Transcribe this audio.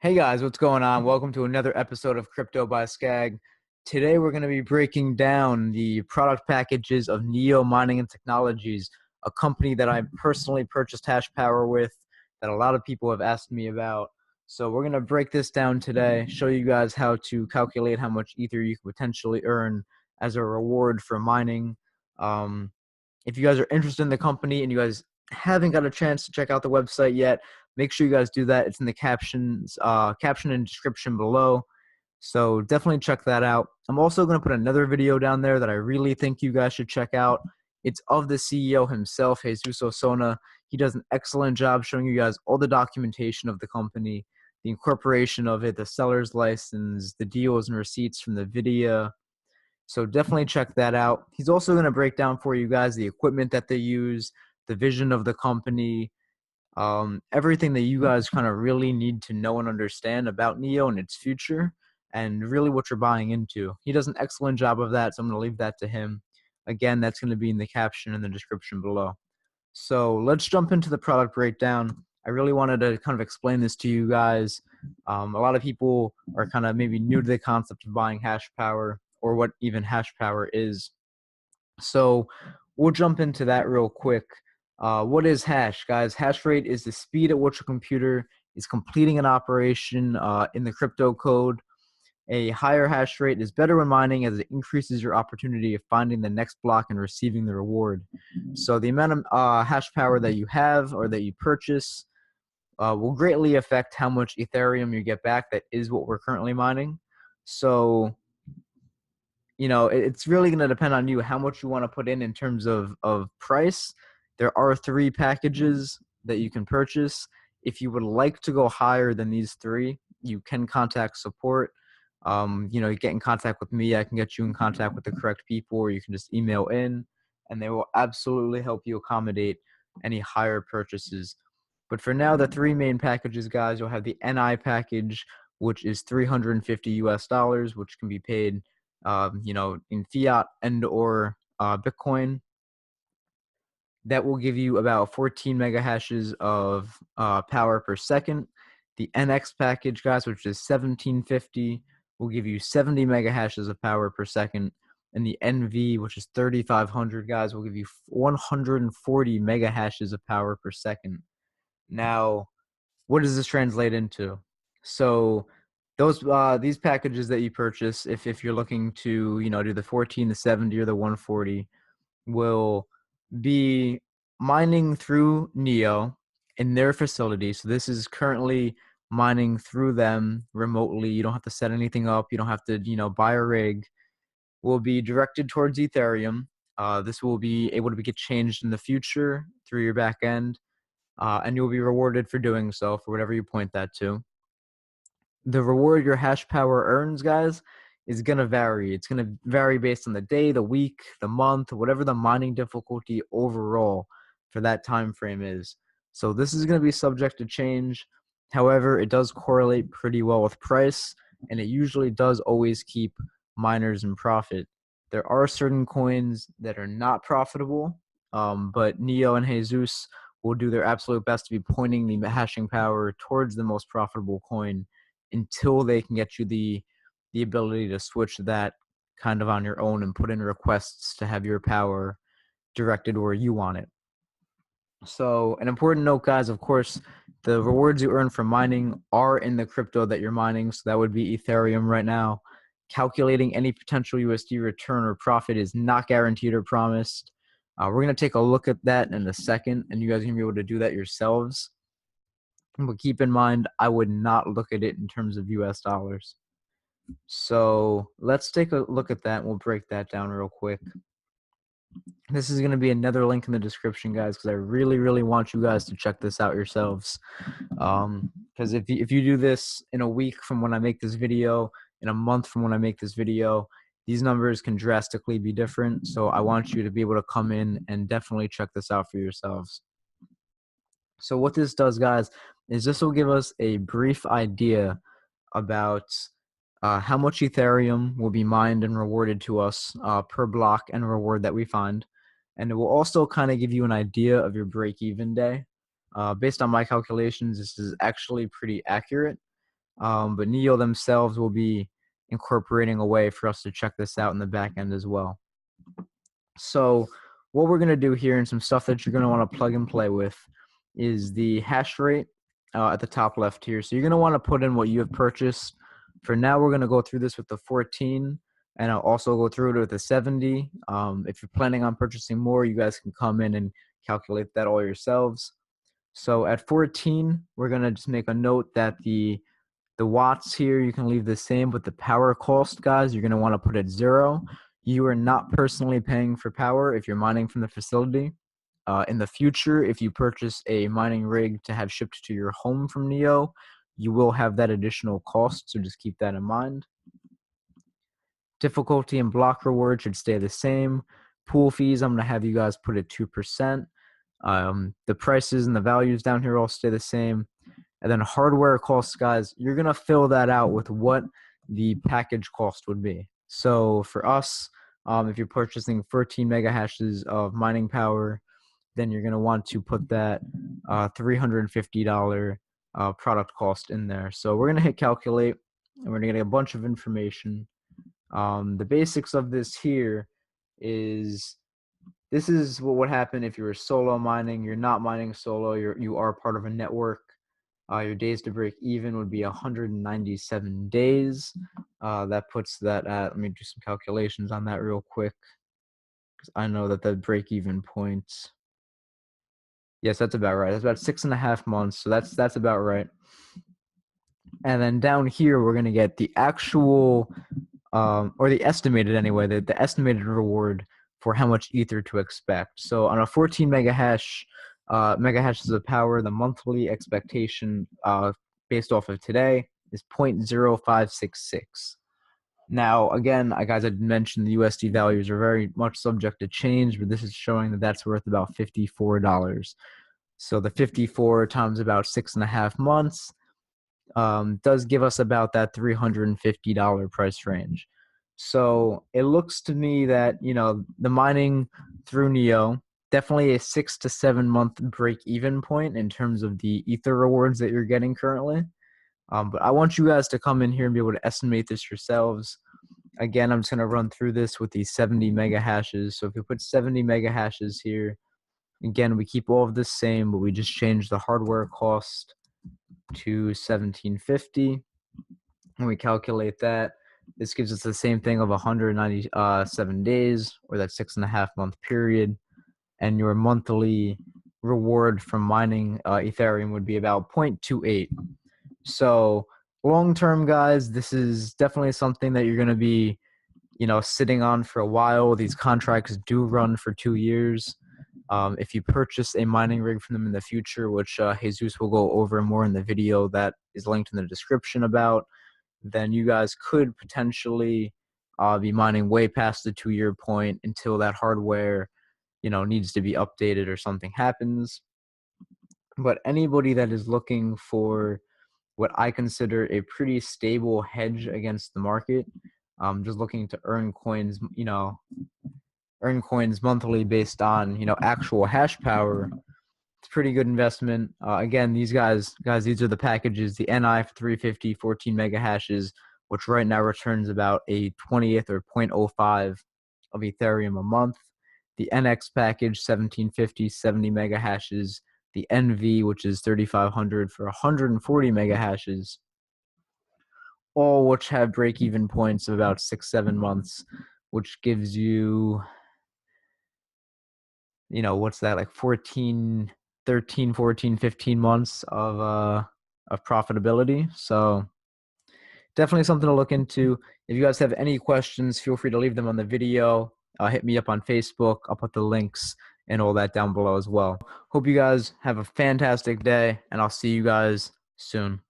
Hey guys, what's going on? Welcome to another episode of Crypto by Skag. Today we're going to be breaking down the product packages of Neo Mining and Technologies, a company that I personally purchased hash power with that a lot of people have asked me about. So we're going to break this down today, show you guys how to calculate how much Ether you could potentially earn as a reward for mining. If you guys are interested in the company and you guys haven't got a chance to check out the website yet, make sure you guys do that. It's in the caption and description below. So definitely check that out. I'm also going to put another video down there that I really think you guys should check out. It's of the CEO himself, Jesus Osuna. He does an excellent job showing you guys all the documentation of the company, the incorporation of it, the seller's license, the deals and receipts from the video. So definitely check that out. He's also going to break down for you guys the equipment that they use, the vision of the company, everything that you guys kind of really need to know and understand about Neo and its future and really what you're buying into. He does an excellent job of that, so I'm going to leave that to him. Again, that's going to be in the caption and the description below. So let's jump into the product breakdown. I really wanted to kind of explain this to you guys. A lot of people are kind of maybe new to the concept of buying hash power or what even hash power is. So we'll jump into that real quick. What is hash, guys? Hash rate is the speed at which a computer is completing an operation in the crypto code. A higher hash rate is better when mining as it increases your opportunity of finding the next block and receiving the reward. So the amount of hash power that you have or that you purchase will greatly affect how much Ethereum you get back. That is what we're currently mining. So it's really going to depend on you how much you want to put in terms of price. There are 3 packages that you can purchase. If you would like to go higher than these 3, you can contact support. You get in contact with me. I can get you in contact with the correct people, or you can just email in, and they will absolutely help you accommodate any higher purchases. But for now, the 3 main packages, guys, you'll have the NI package, which is $350, which can be paid in fiat and or Bitcoin. That will give you about 14 mega hashes of power per second. The NX package, guys, which is 1750, will give you 70 mega hashes of power per second. And the NV, which is 3500, guys, will give you 140 mega hashes of power per second. Now, what does this translate into? So these packages that you purchase, if you're looking to do the 14, the 70, or the 140, will be mining through Neo in their facility. So this is currently mining through them remotely. You don't have to set anything up. You don't have to buy a rig. Will be directed towards Ethereum. This will be able to get changed in the future through your back end, and you'll be rewarded for doing so for whatever you point that to. The reward your hash power earns, guys, is going to vary. It's going to vary based on the day, the week, the month, whatever the mining difficulty overall for that time frame is. So this is going to be subject to change. However, it does correlate pretty well with price, and it usually does always keep miners in profit. There are certain coins that are not profitable, but Neo and Jesus will do their absolute best to be pointing the hashing power towards the most profitable coin until they can get you the ability to switch that kind of on your own and put in requests to have your power directed where you want it. So an important note, guys, of course, the rewards you earn from mining are in the crypto that you're mining. So that would be Ethereum right now. Calculating any potential USD return or profit is not guaranteed or promised. We're going to take a look at that in a second, and you guys are going to be able to do that yourselves. But keep in mind, I would not look at it in terms of US dollars. So let's take a look at that. We'll break that down real quick. This is going to be another link in the description, guys, because I really, really want you guys to check this out yourselves. Because if you do this in a week from when I make this video, in a month from when I make this video, these numbers can drastically be different. So I want you to be able to come in and definitely check this out for yourselves. So what this does, guys, is this will give us a brief idea about how much Ethereum will be mined and rewarded to us per block and reward that we find. And it will also kind of give you an idea of your break-even day. Based on my calculations, this is actually pretty accurate. but Neo themselves will be incorporating a way for us to check this out in the back end as well. So what we're going to do here, and some stuff that you're going to want to plug and play with, is the hash rate at the top left here. So you're going to want to put in what you have purchased. For now, we're going to go through this with the 14, and I'll also go through it with the 70. If you're planning on purchasing more, you guys can come in and calculate that all yourselves. So at 14, we're going to just make a note that the watts here, you can leave the same, but the power cost, guys, you're going to want to put at 0. You are not personally paying for power if you're mining from the facility. In the future, if you purchase a mining rig to have shipped to your home from Neo, you will have that additional cost, so just keep that in mind. Difficulty and block reward should stay the same. Pool fees, I'm going to have you guys put at 2%. The prices and the values down here all stay the same. And then hardware costs, guys, you're going to fill that out with what the package cost would be. So for us, if you're purchasing 13 mega hashes of mining power, then you're going to want to put that $350 product cost in there. So we're going to hit calculate, and we're going to get a bunch of information. The basics of this here is, this is what would happen if you were solo mining. You're not mining solo. You are part of a network. Your days to break even would be 197 days. That puts that at, let me do some calculations on that real quick, because I know that the break even point, yes, that's about right. That's about 6.5 months. So that's about right. And then down here, we're going to get the actual, or the estimated anyway, the estimated reward for how much ether to expect. So on a 14 mega hashes of power, the monthly expectation based off of today is 0.0566. Now, again, guys, I mentioned the USD values are very much subject to change, but this is showing that that's worth about $54. So the 54 times about 6.5 months does give us about that $350 price range. So it looks to me that, you know, the mining through Neo, definitely a 6 to 7 month break even point in terms of the ether rewards that you're getting currently. But I want you guys to come in here and be able to estimate this yourselves. Again, I'm just going to run through this with the 70 mega hashes. So if you put 70 mega hashes here, again, we keep all of this same, but we just change the hardware cost to 1750. When we calculate that, this gives us the same thing of 197 days, or that 6.5 month period. And your monthly reward from mining Ethereum would be about 0.28. So long term, guys, this is definitely something that you're going to be, you know, sitting on for a while. These contracts do run for 2 years. If you purchase a mining rig from them in the future, which Jesus will go over more in the video that is linked in the description about, then you guys could potentially be mining way past the 2-year point until that hardware, you know, needs to be updated or something happens. But anybody that is looking for what I consider a pretty stable hedge against the market, just looking to earn coins, you know, earn coins monthly based on, you know, actual hash power, it's a pretty good investment. Again, these guys, these are the packages, the NI for 350, 14 mega hashes, which right now returns about a 20th or 0.05 of Ethereum a month. The NX package, 1750, 70 mega hashes. The NV, which is 3500 for 140 mega hashes. All which have break-even points of about 6-7 months, which gives you, you know, what's that, like 13, 14, 15 months of profitability. So definitely something to look into. If you guys have any questions, feel free to leave them on the video. Hit me up on Facebook. I'll put the links and all that down below as well. Hope you guys have a fantastic day, and I'll see you guys soon.